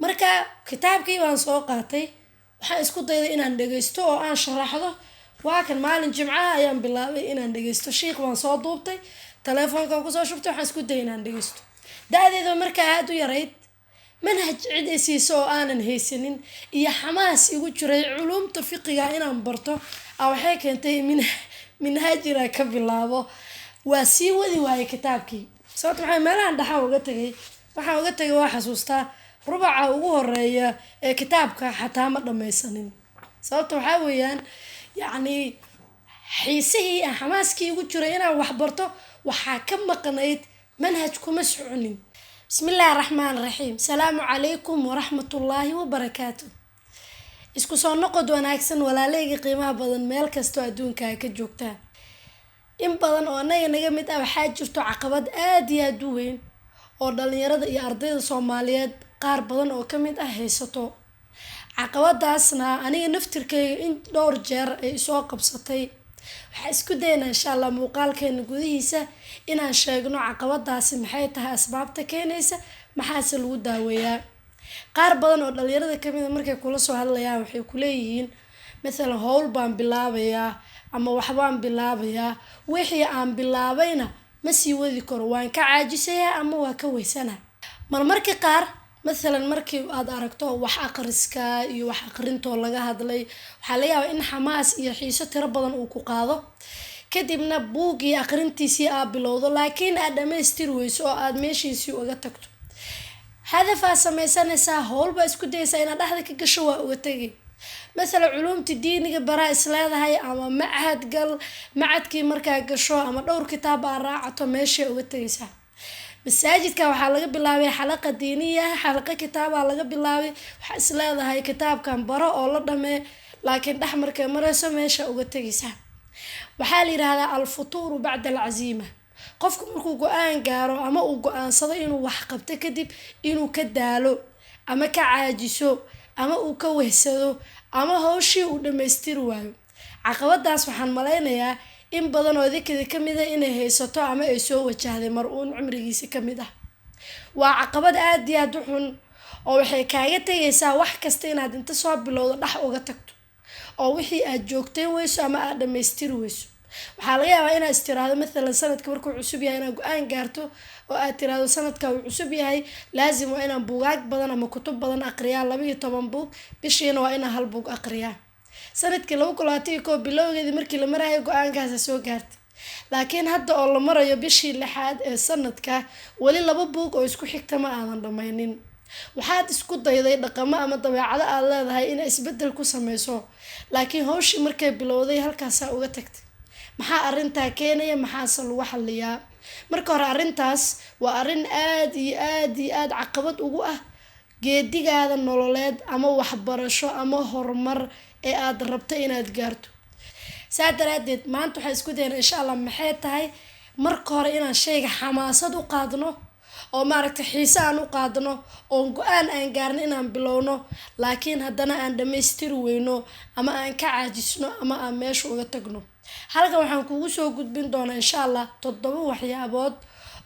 marka kitaabkii baan soo qaatay waxaan isku dayday inaan dhageysto oo aan sharaxdo waa kan maalin jimcaha ayaan bilaabay inaan dhageysto sheekh waan soo duubtay telefoonkan ku soo shubtay waxaan isku dayay inaan dhageysto da'deedu markaa aad u yarayd manhaj cid ay siiso oo aanan haysanin iyo xamaas igu jiray culumta fiqiga inaan barto waxay keentay minhaajira ka bilaabo waa sii wadi waayay kitaabkii sababta waxay meelahan dhaxan uga tagay waxaan uga tagay waa xasuustaa rubaca ugu horeeya ee kitaabka xataa ma dhammaysanin sababta waxaa weeyaan yacni xiisihii xamaaskii igu jiray inaan wax barto waxaa ka maqnayd manhaj kuma soconin بسم الله الرحمن الرحيم السلام عليكم ورحمة الله وبركاته isku soo noqod wanaagsan walaaleyga qiimaha badan meel kasto adduunka ka joogta in badan oo naga mid ah waxa jirto caqabad aad iyo aad u weyn oo dhalinyarada iyo ardayda Soomaaliyeed qaar badan oo kamid ah haysato caqabadaasna aniga naftirkeyga in dhowr jeer ay soo qabsatay waxa isku dayna insha Allah muuqaalkeena gudihiisa inaan sheegno caqabadaasi maxay tahay asbaabta keenaysa maxaase lagu daaweeyaa qaar badan oo dhalinyarada kamid markay kula soo hadlayaan waxay ku leeyihiin mesela hawl baan bilaabayaa ama waxbaan bilaabayaa wixii aan bilaabayna ma sii wadi karo waan ka caajisayaa ama waa ka weysana marmarka qaar مثلا markii aad aragto wax aqriska iyo wax aqrintoo laga hadlay waxa laga yaabaa in xamaas iyo xiiso tiro badan uu ku qaado kadibna buugii aqrintiisii aad bilowdo laakiin aad dhameystir weyso oo aad meeshiisii uga tagto hadafaa sameysanaysaa howlba isku dayaysaa inaad dhexda ka gasho waa uga tagi مثلا علومتي diiniga bara isleedahay ama macahad gal macadkii markaa gasho ama dhowr kitaab aad raacato meesha uga tagaysaa masaajidka waxa laga bilaabay xalaqo diiniya xalaqo kitaaba laga bilaabay waxa isleedahay kitaabkan baro oo la dhamee laakiin dhax markay marayso meesha uga tagaysaa waxa la yiraahdaa al-futuur ba'da al-azima qofku markuu go'aan gaaro ama uu go'aansado inuu wax qabto kadib inuu ka daalo ama ka caajiso ama uu ka wehsado ama hawshii uu dhameystir waayo caqabadaas waxaan maleynayaa in badan oo dadka kamid ah inay haysato ama ay soo wajahday mar uun cumrigiisa kamid ah waa caqabad aad iyo aad u xun oo waxay kaaga tagaysaa wax kasta inaad inta soo bilowdo dhax uga tagto oo wixii aad joogtay weyso ama aad dhameystir weyso waxaa laga yaabaa inaad istiraado مثلا sanadka markuu cusub yahay inaad go'aan gaarto oo aad tiraado sanadka uu cusub yahay laazim waa inaan buugaag badan ama kutub badan aqriyaa 12 buug bishiina waa inaan hal buug aqriyaa sanadkii 2021 bilowgeedii markii la marayo go'aankaas soo gaartay laakiin hadda oo la marayo bishii 6aad ee sanadka wali 2 buug oo isku xigta ma aanan dhameynin waxaad isku dayday dhaqamo ama dabeecado aad leedahay in isbedel ku sameyso laakiin hawshii markay bilowday halkaas uga tagtay maxaa arintaa keenaya maxaa lagu xalliyaa marka hore arintaas waa arin aad iyo aad caqabad ugu ah geedigaada nololeed ama waxbarasho ama horumar ee aad rabto inaad gaarto saadaradeed maanta waxa isku dayna insha Allah maxay tahay marka hore inaan sheyga xamaasad u qaadno oo maaragtay xiisa aan u qaadno oo go'aan aan gaarno inaan bilowno laakiin haddana aan dhameystir weyno ama aan ka caajisno ama aan meesha uga tagno halkan waxaan kugu soo gudbin doonaa insha Allah 7 waxyaabood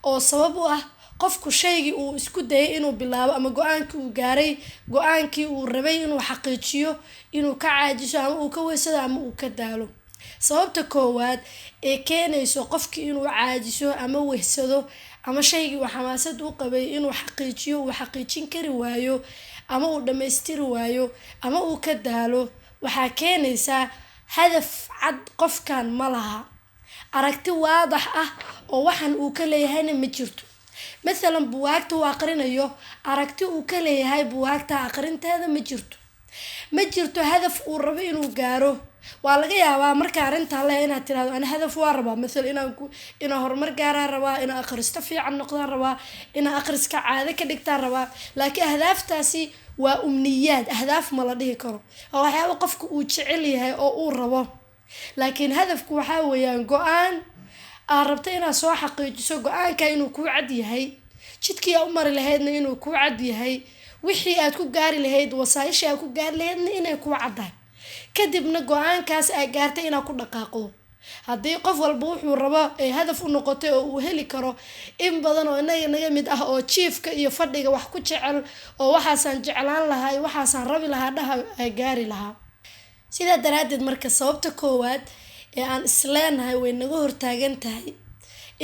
oo sabab u ah qofku sheygi uu isku dayay inuu bilaabo ama go'aankii uu gaaray go'aankii uu rabay inuu xaqiijiyo inuu ka caajiso ama uu ka weysado ama uu ka daalo sababta koowaad ee keenayso qofkii inuu caajiso ama weysado ama sheygi uu xamaasad u qabay inuu xaqiijiyo uu xaqiijin kari waayo ama uu dhameystir waayo ama uu ka daalo waxa keenaysa hadaf cad qofkan ma laha aragti waadax ah oo waxan uu ka leeyahayna ma jirto مثلا buwaagta uu aqrinayo aragti uu ka leeyahay buwaagta aqrinteeda ma jirto hadaf uu rabo inuu gaaro waa laga yaabaa marka arinta la inaad tiraado ana hadaf waa rabaa مثلا inaan horumar gaara rabaa inaan akhristo fiican noqdaan rabaa inaan akhriska caado ka dhigtaan rabaa laakiin ahdaaftaasi waa umniyaad ahdaaf ma la dhihi karo oo waxyaabo qofku uu jecel yahay oo uu rabo laakiin hadafku waxa weeyaan go'aan aad rabto inaad soo xaqiijiso go'aanka inuu ku cad yahay jidkii aad u mari lahaydna inuu ku cad yahay wixii aad ku gaari lahayd wasaayisha aad ku gaari lahaydna inay ku caddahay kadibna go'aankaas aad gaartay inaad ku dhaqaaqdo haddii qof walba wuxuu rabo ay hadaf u noqotay oo uu heli karo in badan oo inaga naga mid ah oo jiifka iyo fadhiga wax ku jecel oo waxaasaan jeclaan lahaa iyo waxaasaan rabi lahaa dhaha ay gaari lahaa. sidaa daraaddeed marka sababta koowaad ee aan isleenahay way naga hortaagan tahay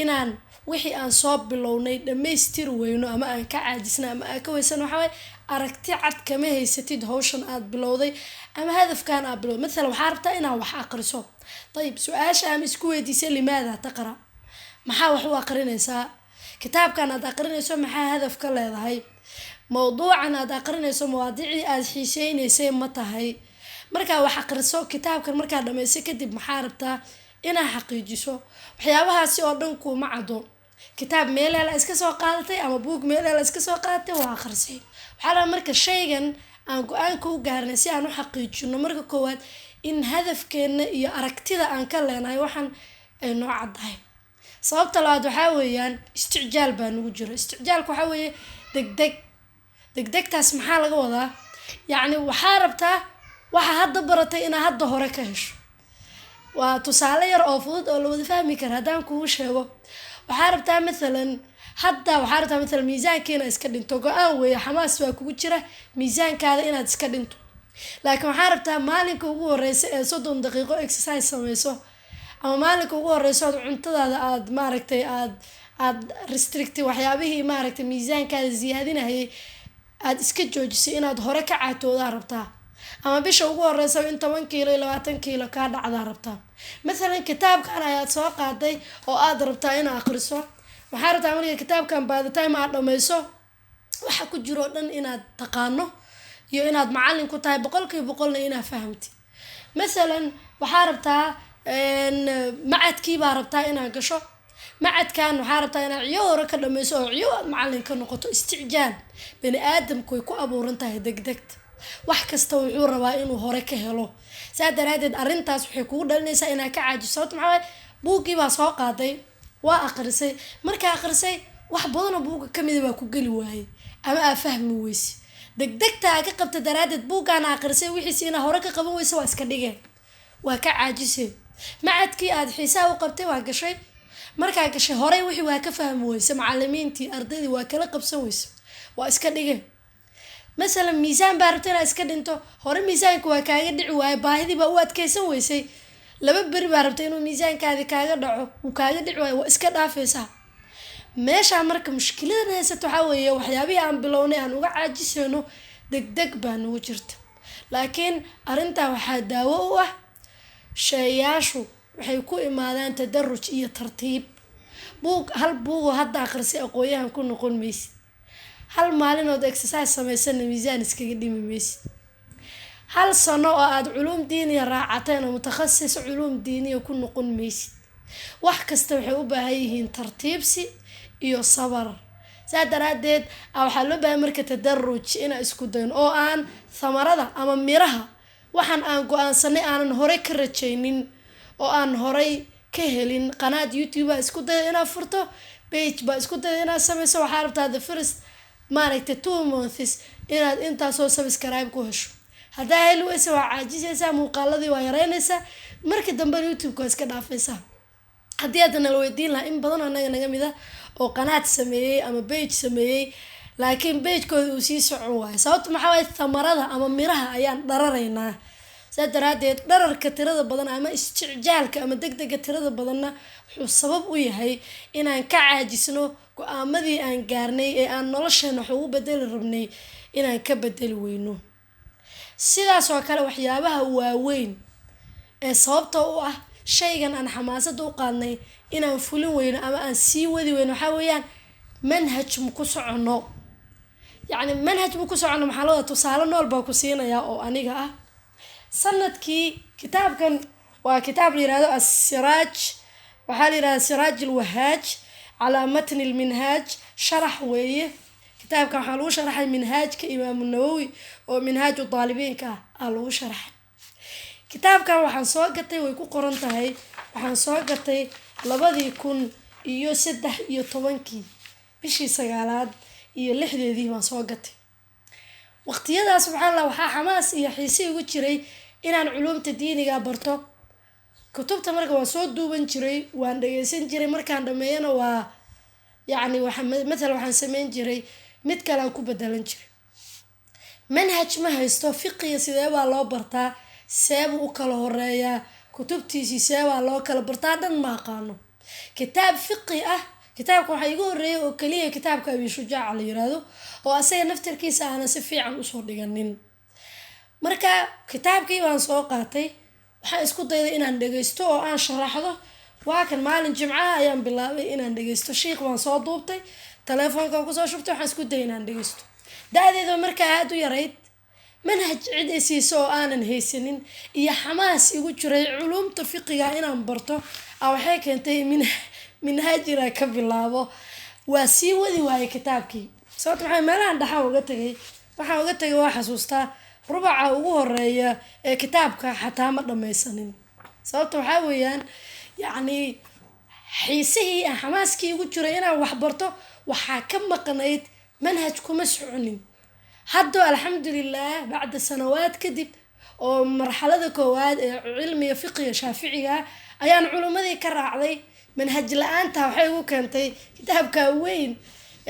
inaan wixii aan soo bilownay dhammaystir weyno ama aan ka caajisna ama aan ka weysano waxaa waaye aragti cad kama haysatid hawshan aad bilowday ama hadafkan aad bilowday. مثلا waxaa rabtaa inaad wax aqriso, طيب su-aasha ama isku weydiisay limaada taqra, maxaa wax u aqrinaysaa, kitaabkan aad aqrinayso maxaa hadaf ka leedahay, mowduucan aad aqrinayso mawaadicii aad xiiseynaysay ma tahay, markaa wax aqriso kitaabkan markaa dhamayso kadib maxaa rabtaa inaad xaqiijiso. waxyaabahaasi oo dhan kuma cado, kitaab meel la iska soo qaadatay ama buug meel la iska soo qaadatay waa akhrisay. waxaa la marka shaygan aan go-aanka u gaarnay si aan u xaqiijino marka koowaad in hadafkeena iyo aragtida aan ka leenahay waxaan ay noo caddahay. sababta labaad waxaa weeyaan isticjaal baa nagu jiro. isticjaalku waxaa weeye degdegtaas maxaa laga wadaa, yacni waxaa rabtaa waxa hadda baratay inaa hadda hore ka hesho. waa tusaale yar oo fudud oo la wada fahmi kara haddaan kugu sheego. waxaa rabtaa مثلا miisaankeena iska dhinto, go-aan weeye xamaas baa kugu jira miisaankaada inaad iska dhinto, laakiin waxaa rabtaa maalinka ugu horeysa ee 30 daqiiqo exercise sameyso ama maalinka ugu horeyso aad cuntadaada aad maaragtay aad restrict waxyaabihii maaragtay miisaankaada ziyaadinayay aad iska joojisay inaad hore ka caatoodaa rabtaa, ama bisha ugu horeysa in 10 kiilo iyo 20 kiilo kaa dhacdaa rabtaa. مثلا kitaabkan ayaad soo qaaday oo aad rabtaa inaad akhriso, waxaa rabtaa marka kitaabkan by the time aad dhameyso waxa ku jiro dhan inaad taqaano iyo inaad macallin ku tahay 100% inaad fahamtid. مثلا waxaa rabtaa macadkii baa rabtaa inaad gasho, macadkan waxaa rabtaa inaad ciyo hore ka dhameyso oo ciyo aad macallin ka noqoto. isticjaal bani aadamku way ku abuuran tahay degdegta, wax kasta wuxuu rabaa inuu hore ka helo. saa daraadeed arrintaas waxay kugu dhalinaysaa inaad ka caajiso. sababta maxaa waaye buuggii baa soo qaaday waa akhrisay, markaa akhrisay wax badan oo buugga ka mid ah baa ku geli waayay ama aad fahmi weyse. degdegta aad ka qabta daraadeed buuggaan akhrisay wixiisi inaad hore ka qaban weyse waa iska dhigeen, waa ka caajisay. macadkii aad xiisaha u qabtay waa gashay, markaa gashay horey wixii waa ka fahmi weyse, macallimiintii ardaydii waa kala qabsan weyse waa iska dhigeen. مثلا miisaan baa rabta inaad iska dhinto, hore miisaanka waa kaaga dhici waaye, baahidii baa u adkeysan weysay, 2 beri baa rabta inuu miisaankaadi kaaga dhaco uu kaaga dhici waayo waa iska dhaafaysaa. meeshaa marka mushkiladan haysato waxaa weeye waxyaabihii aan bilownay aan uga caajisayno degdeg baa nagu jirta. laakiin arrintaa waxaa daawo u ah shayaashu waxay ku imaadaan tadaruj iyo tartiib. hal buug oo hadda akhrisay aqoonyahan ku noqon maysid, hal maalinood exercise samaysana miisaan iskaga dhimi maysid, hal sano oo aad culuum diiniya raacateen oo mutakhasis culuum diiniya ku noqon maysid. wax kasta waxay u baahan yihiin tartiibsi iyo sabar. saa daraadeed waxaa loo baahan marka tadaruj inaan isku dayn oo aan thamarada ama miraha waxaan aan go-aansanay aanan horey ka rajaynin oo aan horey ka helin. qanaad YouTube baa isku daya inaad furto, page baa isku daya inaad sameyso, waxaa rabtaa the first maaragtay 2 months inaad intaasoo subscribe ku hesho. haddaa heli weysa waa caajisaysaa, muuqaaladii waa yareynaysaa, marka dambe YouTube waa iska dhaafaysaa. haddii aad nala weydiin lahaa in badan anaga naga mid ah oo qanaad sameeyey ama page sameeyey laakiin pagekooda uu sii socon waayo, sababta maxaa waaye thamarada ama miraha ayaan dhararaynaa. saa daraadeed dhararka tirada badan ama isticjaalka ama degdega tirada badanna wuxuu sabab u yahay inaan ka caajisno go-aamadii aan gaarnay ee aan nolosheena wax ugu bedeli rabnay inaan ka bedeli weyno. sidaas oo kale waxyaabaha waaweyn ee sababta u ah shaygan aan xamaasada u qaadnay inaan fulin weyno ama aan sii wadi weyno waxaa weeyaan manhaj ma ku socono. yacni manhaj ma ku socono maxaa loo tusaale nool baa ku siinayaa oo aniga ah. sanadkii kitaabkan waa kitaab la yiraahdo as-siraaj, waxaa la yiraahdaa siraaj al-wahaaj calaa matn al-minhaaj, sharax weeye. kitaabkan waxaa lagu sharaxay minhaajka imaam nawawi oo minhaaj daalibiinka ah lagu sharaxay. kitaabkan waxaan soo gatay way ku qoran tahay, waxaan soo gatay 2013 bishii 9aad iyo 6deedii baan soo gatay. waqtiyadaas subxaan allah waxaa xamaas iyo xiise ugu jiray inaan culuumta diiniga barto, kutubta marka waa soo duuban jiray waan dhageysan jiray markaan dhameeyana waa yacni waxaan sameyn jiray mid kale aan ku bedelan jiray. manhaj ma haysto fiqiga sidee baa loo bartaa, seebuu u kala horeeyaa, kutubtiisii seebaa loo kala bartaa dhan ma aqaano. kitaab fiqi ah kitaabka waxaa iga horeeyay oo kaliya kitaabka Abi Shujaac la yiraahdo oo asaga naftirkiisa aanan si fiican usoo dhiganin. marka kitaabkii waan soo qaatay, waxaan isku dayday inaan dhageysto oo aan sharaxdo. waa kan maalin jimcaha ayaan bilaabay inaan dhageysto. Sheekh waan soo duubtay, telefoonkan kusoo shubtay, waxaan isku dayay inaan dhageysto. da'deedu markaa aad u yarayd, manhaj cid ay siiso oo aanan haysanin iyo xamaas igu jiray culumta fiqiga inaan barto waxay keentay minhaajina ka bilaabo. waa sii wadi waayay kitaabkii sababta maxay meelahan dhaxan uga tagay waa xasuustaa rubaca ugu horeeya ee kitaabka xataa ma dhammaysanin. sababta waxaa weeyaan yacni xiisihii xamaaskii igu jiray inaan wax barto waxaa ka maqnayd manhaj kuma soconin. hadda alxamdulilah bacda sanawaad kadib oo marxalada koowaad ee cilmiga fiqiga shaaficiga ayaan culumadii ka raacday. manhaj la-aanta waxay ugu keentay kitaabka weyn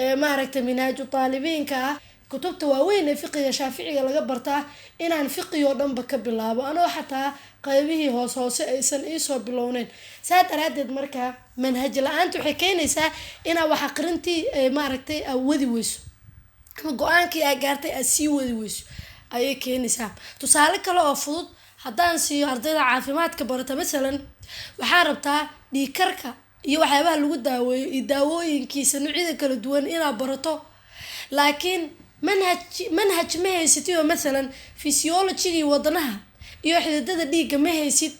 ee maaragtay minhaaju taalibiinka ah, kutubta waaweyn ee fiqiga shaaficiga laga bartaa inaan fiqi oo dhanba ka bilaabo anoo xataa qaybihii hoose aysan iisoo bilowneyn. saa daraadeed markaa manhaj la-aanta waxay keenaysaa inaa wax aqrintii maaragtay aa wadi weyso ama go-aankii aa gaartay aad sii wadi weyso ayay keenaysaa. tusaale kale oo fudud haddaan siiyo ardayda caafimaadka barata masalan, waxaa rabtaa dhiigkarka iyo waxyaabaha lagu daaweeyo iyo daawooyinkiisa noocyada kala duwan inaad barato, laakiin manhaj ma haysatid oo masalan physiologigii wadnaha iyo xididada dhiigga ma haysid.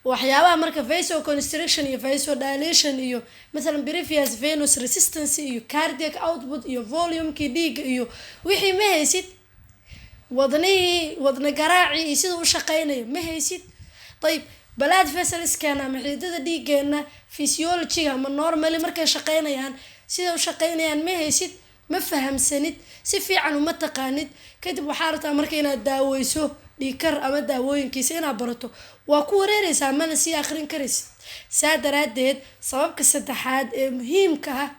waxyaabaha marka vasoconstriction iyo vasodilation iyo masalan previous venous resistance iyo cardiac output iyo volumekii dhiigga iyo wixii ma haysid. wadna garaaci iyo sida u shaqeynayo ma haysid. طيب blood vesselskeena ama xididada dhiiggeena physiologiga ama normally markay shaqeynayaan sida u shaqeynayaan ma haysid, ma fahamsanid, si fiican uma taqaanid. kadib waxaa rabtaa marka inaad daaweyso dhiigkar ama daawooyinkiisa inaad barato, waa ku wareereysaa mana sii aqrin karaysid. saa daraadeed sababka saddexaad ee muhiimka ah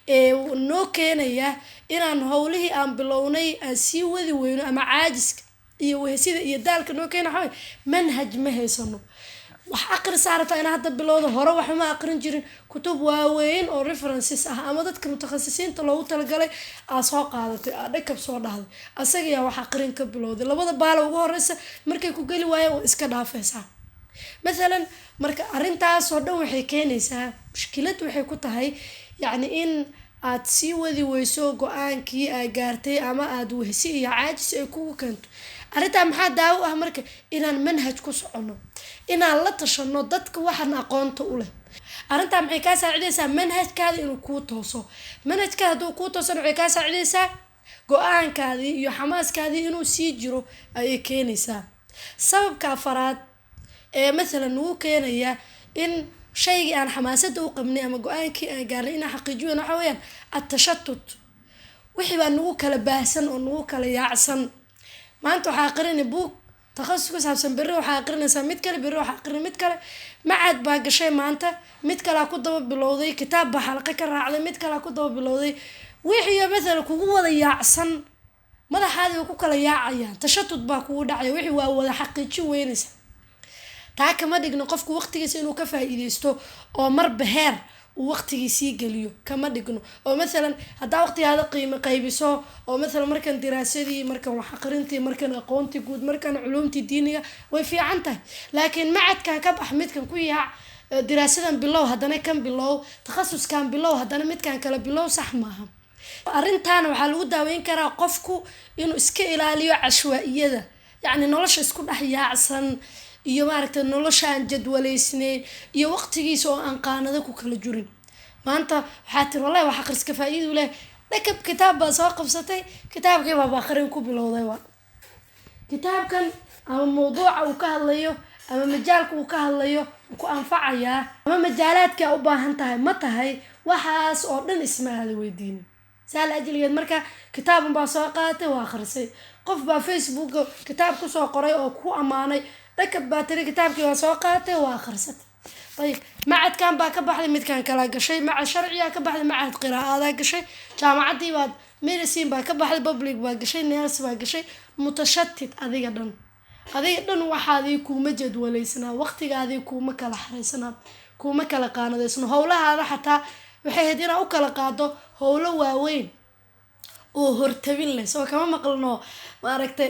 ee noo keenaya inaan howlihii aan bilownay aan sii wadi weyno ama caajiska iyo wehsida iyo daalka noo keena waxaa manhaj ma haysano. wax aqri saarata in hadda bilowda hore wax ma aqrin jirin, kutub waaweyn oo references ah ama dadka mutakhasisiinta loogu talagalay aad soo qaadatay aad dhakab soo dhahday asaga wax aqrin ka bilowday. labada baal ugu horeysa markay ku gali waayeen waa iska dhaafaysaa. masalan marka arintaas oo dhan waxay keenaysaa mushkilad waxay ku tahay yacni in aad sii wadi weyso go-aankii aad gaartay ama aad wehsi iyo caajis ay kugu keento. arrintaa maxaa daawo ah marka inaan manhaj ku socono, inaan la tashano dadka waxaan aqoonta u leh. arrintaa maxay kaa saacidaysaa manhajkaada inuu kuu tooso. manhajkaada hadduu kuu toosana waxay kaa saacidaysaa go-aankaadii iyo xamaaskaadii inuu sii jiro ayay keenaysaa. sababka afaraad ee masalan ugu keenaya in shaygii aan xamaasada u qabnay ama go-aankii aan gaarnay inaan xaqiijiyo waxa weeyaan at-tashattut. wixii baa nagu kala baahsan oo nagu kala yaacsan. maanta waxaa aqrinay buug takhasus ku saabsan, berri waxaa aqrinaysaa mid kale, berri waxaa aqrinay mid kale. macad baa gashay maanta, mid kalea ku daba bilowday, kitaab baa xalaqo ka raacday, mid kalea ku daba bilowday. wixii masalan kugu wada yaacsan madaxaadii way ku kala yaacayaan, tashatut baa kugu dhacaya, wixii waa wada xaqiijin weynaysa. taa kama dhigno qofku waqtigiisa inuu ka faa'iideysto oo marba heer uu waqtigiisii geliyo, kama dhigno. oo masalan haddaa waqtigaada qiimo qaybiso oo masalan markan diraasadii, markan wax aqrintii, markan aqoontii guud, markan culumtii diiniga way fiican tahay, laakiin macadkan ka bax midkan ku yaac, diraasadan bilow haddana kan bilow, takhasuskan bilow haddana midkan kale bilow, sax maaha. arrintaana waxaa lagu daaweyn karaa qofku inuu iska ilaaliyo cashwaa'iyada, yacni nolosha isku dhex yaacsan iyo maaragtay nolosha aan jadwaleysnayn iyo waqtigiisa oo aan qaanado ku kala jirin. maanta waxaa tiri wallahi wax akhriska faa'iido leh, dhakab kitaab baa soo qabsatay, kitaabkii baa aqrin ku bilowday. kitaabkan ama mawduuca uu ka hadlayo ama majaalka uu ka hadlayo ku anfacayaa ama majaalaadka u baahan tahay ma tahay, waxaas oo dhan isma aad weydiin. saal ajligeed marka kitaab baa soo qaatay waa akhrisay qof baa Facebook kitaab ku soo qoray oo ku amaanay dhakab baa tiri kitaabkii waa soo qaatay waa akhrisatay طيب معد كان باك بحد مد كان كلا قشي مع شرعية كبحد معد قراءة هذا قشي جامعة دي بعد ميرسين باك بحد بابليك باك قشي ناس باك قشي متشتت هذه دن وحادي كوم جدولي سنة وقت هذه كوم كلا حريسنا كوم كلا قانا سنة هولا هذا حتى وحيدينا أو كلا قادو هولا واوين oo hortabin leh soo kama maqlno maaragtay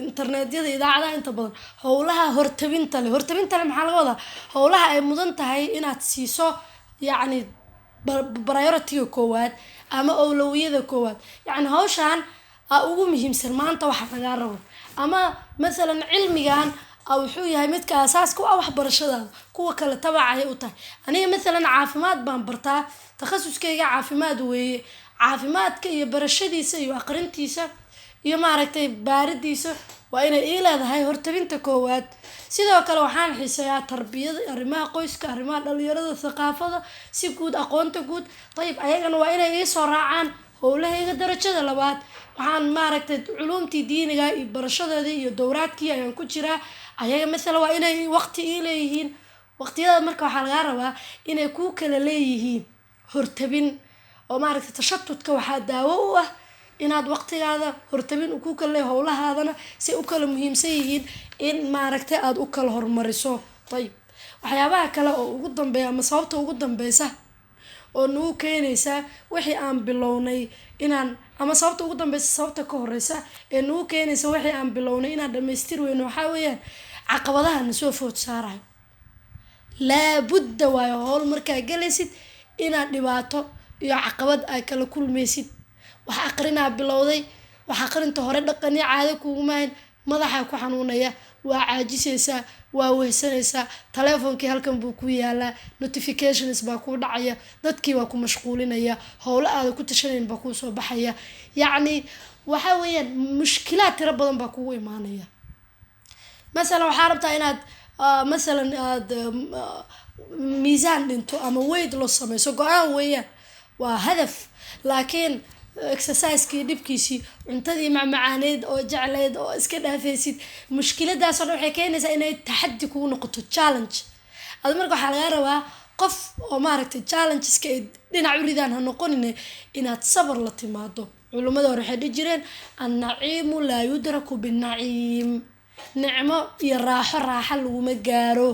internetyada idaacadaha inta badan howlaha hortabinta leh maxaa laga wadaa howlaha ay mudan tahay inaad siiso yacni priority koowaad ama awlawiyada koowaad yacni hawshan ugu muhiimsan maanta waxa laga rabo ama masalan cilmigan wuxuu yahay midka asaaska ah waxbarashadaada kuwa kale tabacay u tahay aniga masalan caafimaad baan bartaa takhasuskayga caafimaad weeye caafimaadka iyo barashadiisa iyo aqrintiisa iyo maaragtay baaridiisa waa inay ii leedahay hortabinta koowaad sidoo kale waxaan xiiseeyaa tarbiyada arrimaha qoyska arrimaha dhalinyarada thaqaafada si guud aqoonta guud طيب ayagana waa inay ii soo raacaan howlahayga darajada labaad waxaan maaragtay culumtii diiniga iyo barashadeedii iyo dowraadkii ayaan ku jiraa ayaga mesela waa inay waqti ii leeyihiin waqtiyada marka waxaa laga rabaa inay ku kala leeyihiin hortabin oo maaragtay tashatudka waxaa daawo u ah inaad waqtigaada hortabin ku kala howlahaadana si u kala muhiimsan yihiin in maaragtay aad u kala hormariso طيب waxyaabaha kale oo ugu dambeeya ama sababta ugu dambeysa oo nuu keenaysa wixii aan bilownay inaan ama sababta ugu dambeysa sababta ka horeysa ee nuu keenaysa wixii aan bilownay inaan dhamaystir weyno waxa weeyaan caqabadaha na soo food saarayo laa budda waayo howl markaa galaysid inaad dhibaato iyo caqabad ay kala kulmaysid waxa aqrinaa bilowday waxa aqrinta hore dhaqani caado kuugu maahin madaxa ku xanuunaya waa caajisaysaa waa wehsanaysaa taleefonkii halkan buu ku yaalaa notifications baa ku dhacaya dadkii waa ku mashquulinaya howlo aad ku tashanayn baa ku soo baxaya yacni waxa weeyaan mushkilaad tiro badan baa kugu imaanaya مثلا waxaa rabtaa inaad مثلا aad miisaan dhinto ama weight loss sameyso go'aan weeyaan waa hadaf laakiin exercise-kii dhibkiisii cuntadii macmacaaneed oo jecleed oo iska dhaafaysid mushkiladaas oo waxay keenaysaa inay taxaddi kugu noqoto challenge ad marka waxaa laga rabaa qof oo maaragtay challengeska ay dhinac u ridaan ha noqonine inaad sabar la timaado culimada hore waxay dhihi jireen annaciimu laa yudraku binnaciim nicmo iyo raaxo laguma gaaro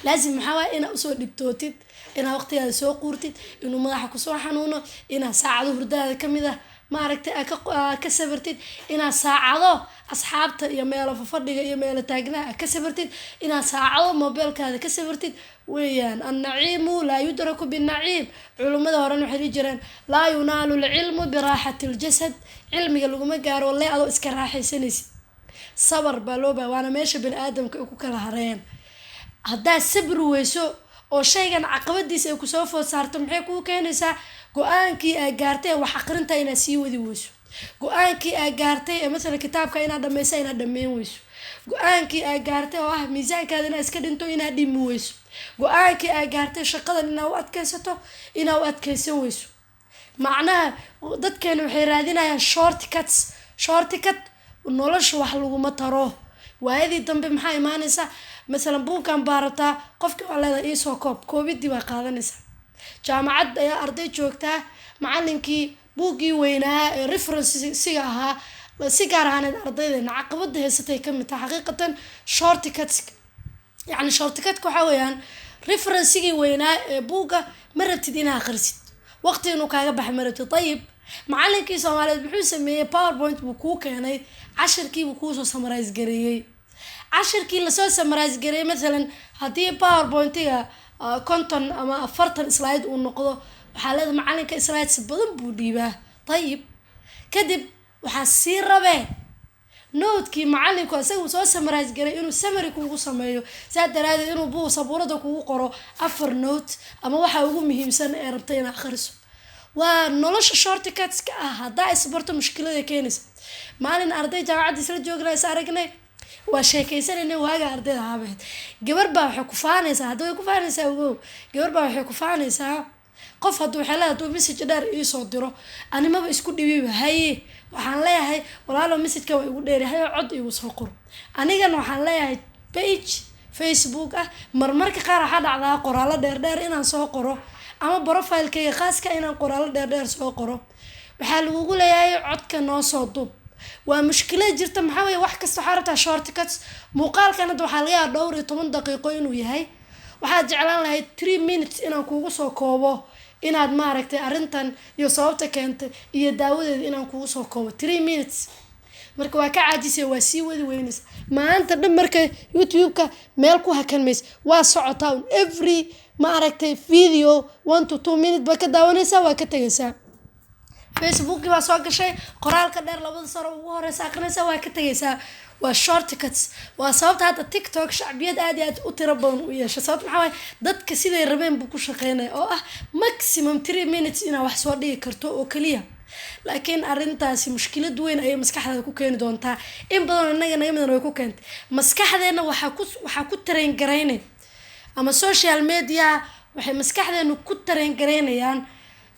لازم محاول إن أسود دبتوتد إن وقت هذا سوق قرتد إنه ما راح كسوح حنونه إن ساعده هردا كم إذا ما عرفت كسبرتد إن ساعده أصحاب يميل ففرد يميل تاجنا كسبرتد إن ساعده موبايل كذا كسبرتد ويان النعيم لا يدرك بالنعيم علماء هران وحريجران لا ينال العلم براحة الجسد علم يقولوا ما قالوا والله ألو إسكراحي سنس صبر بالوبا وأنا ماشي بن آدم كوكلا هرين haddaad sabri weyso oo shaygan caqabadiisa ay ku soo food saarto maxay kuu keenaysaa go'aankii aad gaartay wax aqrinta inaad sii wadi weyso go'aankii aad gaartay mesela kitaabka inaad dhammayso inaad dhammayn weyso go'aankii aad gaartay oo miisaankaada inaad iska dhinto inaad dhimi weyso go'aankii aad gaartay shaqadan inaad u adkaysato inaad u adkaysan weyso macnaha dadkeena waxay raadinayaan shortcut nolosha wax laguma taro waayadii dambe maxaa imaanaysaa مثلا بوكان بارتا قفك على إيسو كوبيدي وقادنيسا جامعة يا أرضي جوكتا معلنكي بوكي وينها ريفرنس سيغاها سيغارها أرضي لنا عقبض هستي كم حقيقة شورت كاتس يعني شورت كات كحويان ريفرنس سيغي وينها بوكا مرة تدينها خرسيت وقت إنه كاغبح مرة طيب معلنكي سوالد بحو سميه باوربوينت بوكوكا يعني 10 كي بوكوسو سمرايز قريي 10 كي لسoo summarize garay مثلا hadii powerpoint-ga konton ama 40 slide uu noqdo waxa leedahay macalinka slides badan buu dhiibaa طيب kadib waxa si rabee note-kii macalinku asagu soo summarize garay inuu summary kugu sameeyo saa daraadeed inuu buu sabuurada kugu qoro 4 note ama waxa ugu muhiimsan ee rabtay inaad akhriso waa nolosha shortcuts ka hadaa isbarto mushkilada keenaysa maalin arday jaamacad isla joognaa aragnay وشيكيسنا واجا أرضها عبد جبر بقى حكفانيسا هذا يكفانيسا وجو جبر بقى حكفانيسا qof hadduu xeelad hadduu message dheer ii soo diro animaba isku dhibiba haye waxaan leeyahay walaalo message-ka waa igu dheerahay cod igu soo qor anigana waxaan leeyahay page Facebook ah marmarka qaar waxa dhacdaa qoraallo dheer inaan soo qoro ama profile-kayga khaaska inaan qoraallo dheer soo qoro waxaa lagu leeyahay codka noo soo duub waa mushkilad jirta maxaa weeye wax kasta waxaa rabtaa shortcuts muuqaalkan hadda waxaa laga yaabaa dhowr iyo 10 daqiiqo inuu yahay waxaad jeclaan lahayd 3 minutes inaan kugu soo koobo inaad maaragtay arrintan iyo sababta keentay iyo daawadeeda inaan kugu soo koobo 3 minutes marka waa ka caajisay waa sii wadi weynaysa maanta dhan marka YouTube-ka meel ku hakan mays waa socotaa every maaragtay video 1 to 2 minutes ba ka daawanaysaa waa ka tagaysaa Facebook baa soo gashay qoraalka dheer labada sano ugu horeysa aqrinaysa waa ka tagaysaa waa shortcuts waa sababta hadda TikTok shacbiyad aad iyo aad u tiro badan u yeeshay sababta maxaa dadka siday rabeen buu ku shaqeynay oo ah maximum 3 minutes ina wax soo dhigi karto oo kaliya laakiin arintaasi mushkilad weyn ay maskaxdaada ku keeni doontaa in badan anaga naga mid way ku keentay maskaxdeena waxa ku train gareynay ama social media waxay maskaxdeena ku train gareynayaan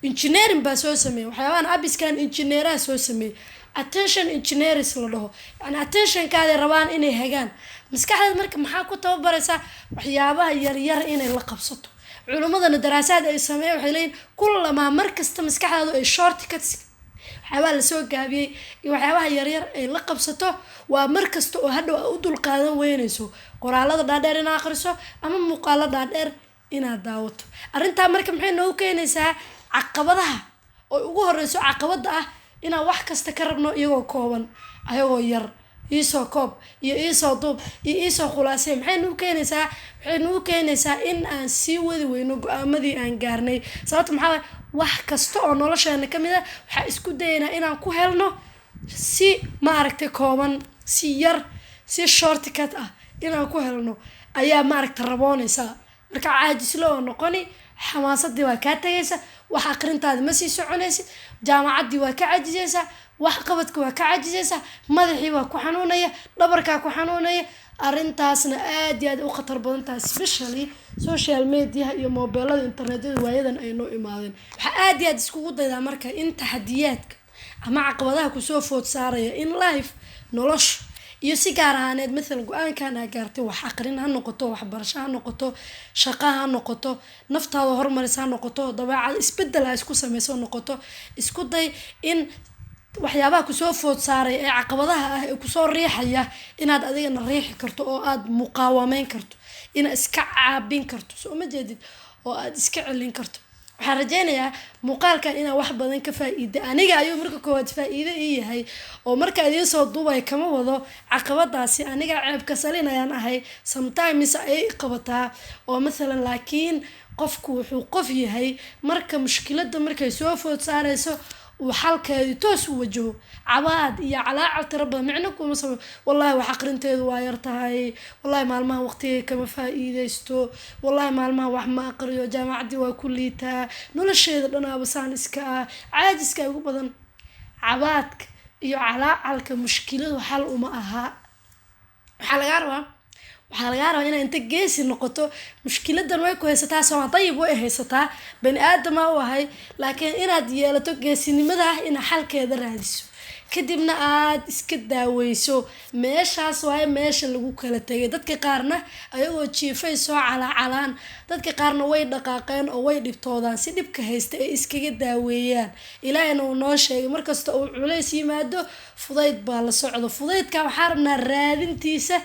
engineering baa soo sameeyay waxyaabahan abiskan engineera soo sameeyay attention engineers la dhaho yani attention kaada rabaan inay hagaan maskaxda marka maxaa ku tababaraysaa waxyaabaha yar inay la qabsato culimadana daraasaad ay sameeyay waxay leeyihiin kullama markasta maskaxdaadu ay shortcuts waxyaabaha la soo gaabiyay iyo waxyaabaha yar ay la qabsato waa markasta oo hadhow u dul qaadan weynayso qoraalada dhaadheer inaad akhriso ama muuqaalada dhaadheer inaad daawato arrintaa marka maxay noo keenaysaa caqabadaha oo ugu horeyso caqabada ah inaan wax kasta ka rabno iyagoo kooban ayagoo yar iisoo koob iyo iisoo duub iyo iisoo khulaasay maxay nuu keenaysaa in aan sii wadi weyno go'aamadii aan gaarnay sababta maxaa wax kasta oo nolosheena ka mid ah waxaa isku dayaynaa inaan ku helno si maaragtay kooban si yar si shortcut ah inaan ku helno ayaa maaragtay raboonaysaa marka caajislo oo noqoni xamaasadii waa kaa tagaysa wax aqrintaada ma sii soconaysid jaamacadii waa ka caajisaysaa wax qabadka waa ka caajisaysaa madaxii waa ku xanuunaya dhabarkaa ku xanuunaya arrintaasna aad iyo aad u khatar badan tahay especially social media iyo mobilada internetyada waayadan ay noo imaadeen waxa aad iyo aad iskugu daydaa marka in taxadiyaadka ama caqabadaha kusoo food saaraya in life nolosha iyo si gaar ahaaneed مثلا go'aankan aad gaartay wax aqrin ha noqoto waxbarasho ha noqoto shaqo ha noqoto naftaada horumaris ha noqoto dabeecad isbedel ay isku sameyso noqoto isku day in waxyaabaha ku soo food saaray ee caqabadaha ah ee ku soo riixaya inaad adigana riixi karto oo aad muqaawameyn karto ina iska caabin karto soo ma jeedid oo aad iska celin karto waxaan rajaynayaa muuqaalkan inaan wax badan ka faa'iido aniga ayuu marka koowaad faa'iido ii yahay oo marka idin soo duubay kama wado caqabadaasi aniga ceebka salinayaan ahay sometimes ay qabataa oo مثلا laakiin qofku wuxuu qof yahay marka mushkilada markay soo food saarayso وحالكي توس وجهه عباد يا علاء تربى معنكم مثلا والله وحقرنتي وايرتهاي والله مالما وقتي كما فايديستو والله مالما wax ma aqriyo jaamacadi waa kuliita nolosheeda dhanaa basaan iska caajis ugu badan cabaadka iyo calaalka mushkiladu xal uma aha waxaa laga rabaa inaad inta geesi noqoto mushkiladan way ku haysataa soo dayib way haysataa bani aadama u ahay laakiin inaad yeelato geesinimada in xalkeeda raadiso kadibna aad iska daaweyso meeshaas waa meesha lagu kala tagay dadka qaarna ayagoo jiifay soo calaacalaan dadka qaarna way dhaqaaqeen oo way dhibtoodaan si dhibka haysta ay iskaga daaweeyaan ilaahayna uu noo sheegay markasta uu culays yimaado fudayd baa la socdo fudaydka waxaa rabnaa raadintiisa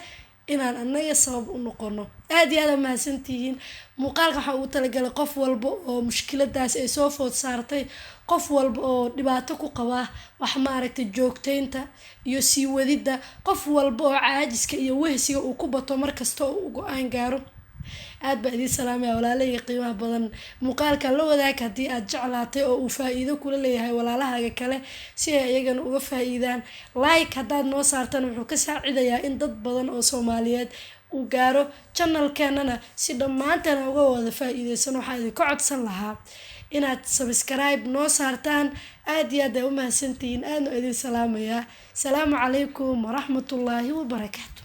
inaan anaga sabab u noqono aad iyo aad mahadsantihiin muuqaalka waxa uu talagalay qof walba oo mushkiladaas ay soo food saartay qof walba oo dhibaato ku qaba wax ma aragtay joogteynta iyo sii wadida qof walba oo caajiska iyo wehsiga uu ku bato markasta oo go'aan gaaro aad baa idin salaamaya walaalahayga qiimaha badan muuqaalka la wadaag hadii aad jeclaatay oo uu faa'iido kula leeyahay walaalahaaga kale si ay iyagana uga faa'iidaan like hadaad noo saartan wuxuu ka saacidayaa in dad badan oo Soomaaliyeed uu gaaro channelkeenana si dhamaanteen uga wada faa'iideysan waxa idin ka codsan lahaa inaad subscribe noo saartaan aad iyo aad u mahadsantihiin aad idin salaamaya salaamu calaykum wa rahmatullaahi wa barakaatuh